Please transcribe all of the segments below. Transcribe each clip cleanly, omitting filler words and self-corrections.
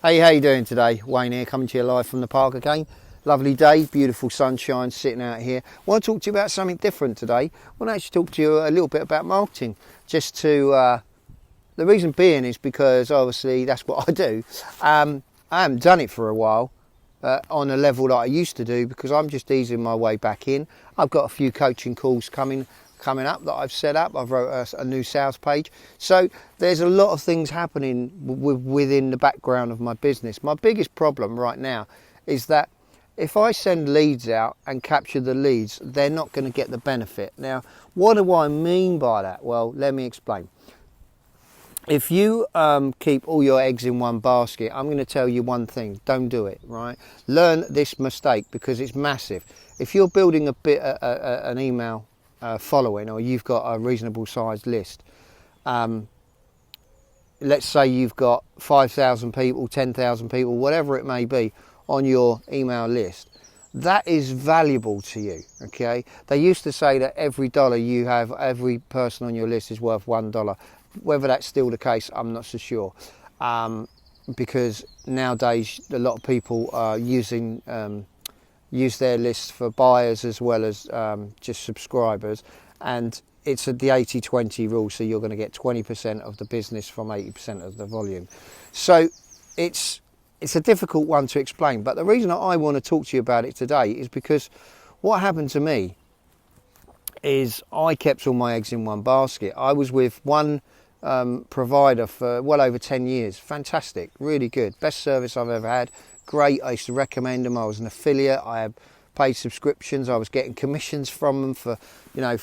Hey, how you doing today? Wayne here, coming to you live from the park again. Lovely day, beautiful sunshine sitting out here. I want to talk to you about something different today. I want to actually talk to you a little bit about marketing. The reason being is because obviously that's what I do. I haven't done it for a while on a level that I used to do because I'm just easing my way back in. I've got a few coaching calls coming up that I've set up. I've wrote a new sales page. So there's a lot of things happening within the background of my business. My biggest problem right now is that if I send leads out and capture the leads, they're not going to get the benefit. Now, what do I mean by that? Well, let me explain. If you keep all your eggs in one basket, I'm going to tell you one thing: don't do it. Right? Learn this mistake because it's massive. If you're building an email following, or you've got a reasonable sized list, let's say you've got 5,000 people, 10,000 people, whatever it may be on your email list, that is valuable to you. Okay, they used to say that every dollar you have, every person on your list is worth $1. Whether that's still the case, I'm not so sure, because nowadays a lot of people are use their lists for buyers as well as just subscribers, and it's the 80-20 rule, so you're going to get 20% of the business from 80% of the volume. So it's a difficult one to explain, but the reason I want to talk to you about it today is because what happened to me is I kept all my eggs in one basket. I was with one provider for well over 10 years. Fantastic, really good, best service I've ever had. Great, I used to recommend them. I was an affiliate. I had paid subscriptions. I was getting commissions from them for,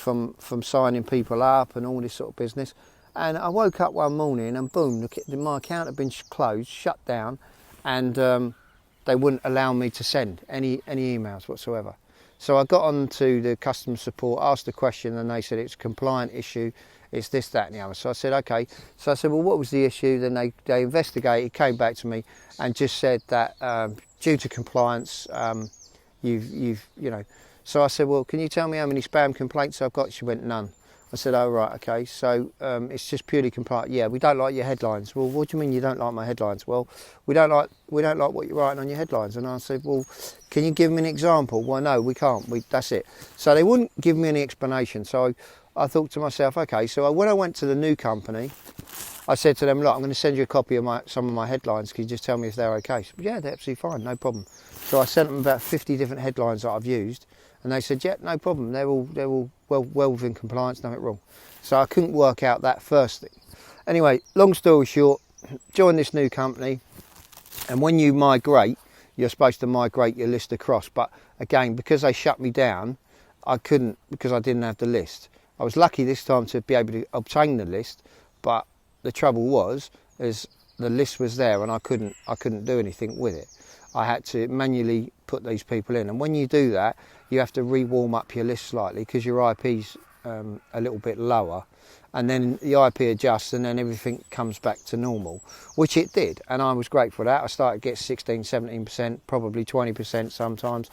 from signing people up and all this sort of business. And I woke up one morning and boom, look, my account had been closed, shut down, and they wouldn't allow me to send any emails whatsoever. So I got on to the customer support, asked the question, and they said it's a compliant issue, it's this, that and the other. So I said, okay. So I said, well, what was the issue? Then they investigated, came back to me and just said that due to compliance, So I said, well, can you tell me how many spam complaints I've got? She went, none. I said, oh, right, okay. So it's just purely compliant. Yeah, we don't like your headlines. Well, what do you mean you don't like my headlines? Well, we don't like what you're writing on your headlines. And I said, well, can you give me an example? Well, no, we can't. That's it. So they wouldn't give me any explanation. So I thought to myself, okay. So when I went to the new company, I said to them, look, I'm going to send you a copy of some of my headlines. Can you just tell me if they're okay? So, yeah, they're absolutely fine, no problem. So I sent them about 50 different headlines that I've used, and they said, yeah, no problem. They're all well within compliance, nothing wrong. So I couldn't work out that first thing. Anyway, long story short, joined this new company, and when you migrate, you're supposed to migrate your list across. But again, because they shut me down, I couldn't, because I didn't have the list. I was lucky this time to be able to obtain the list, but the trouble was the list was there and I couldn't do anything with it. I had to manually put these people in, and when you do that, you have to re-warm up your list slightly because your IP's a little bit lower, and then the IP adjusts and then everything comes back to normal, which it did, and I was grateful for that. I started to get 16-17%, probably 20% sometimes,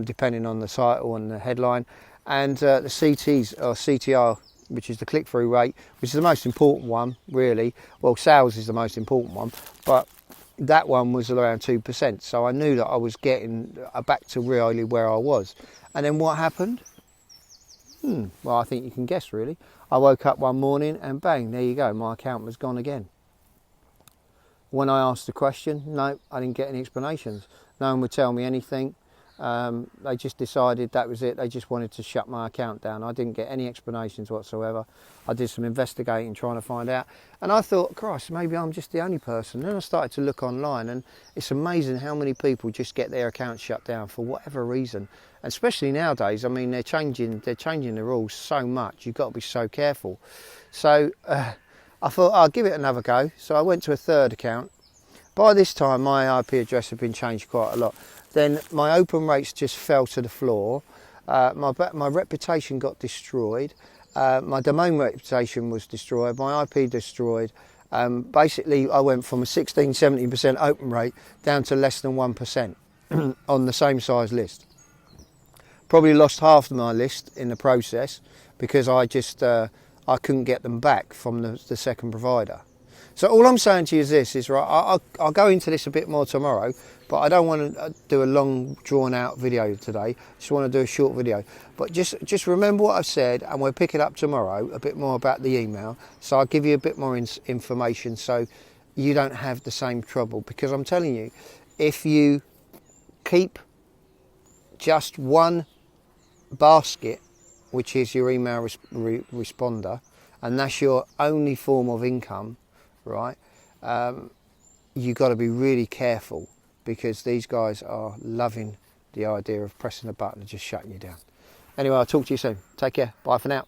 depending on the title and the headline. And the CTs, or CTR, which is the click-through rate, which is the most important one, really. Well, sales is the most important one, but that one was around 2%. So I knew that I was getting back to really where I was. And then what happened? Well, I think you can guess, really. I woke up one morning and bang, there you go, my account was gone again. When I asked the question, no, I didn't get any explanations. No one would tell me anything. They just decided that was it. They just wanted to shut my account down. I didn't get any explanations whatsoever. I did some investigating, trying to find out, and I thought, Christ, maybe I'm just the only person. Then I started to look online, and it's amazing how many people just get their accounts shut down for whatever reason. And especially nowadays, I mean, they're changing the rules so much. You've got to be so careful. So I thought I'll give it another go. So I went to a third account. By this time, my IP address had been changed quite a lot. Then my open rates just fell to the floor. My reputation got destroyed. My domain reputation was destroyed. My IP destroyed. Basically, I went from a 16-17% open rate down to less than 1% on the same size list. Probably lost half of my list in the process because I couldn't get them back from the second provider. So all I'm saying to you is this, is right, I'll go into this a bit more tomorrow, but I don't want to do a long drawn out video today. Just want to do a short video. But just remember what I've said, and we'll pick it up tomorrow, a bit more about the email. So I'll give you a bit more information so you don't have the same trouble. Because I'm telling you, if you keep just one basket, which is your email responder, and that's your only form of income, right, you've got to be really careful, because these guys are loving the idea of pressing a button and just shutting you down. Anyway, I'll talk to you soon. Take care. Bye for now.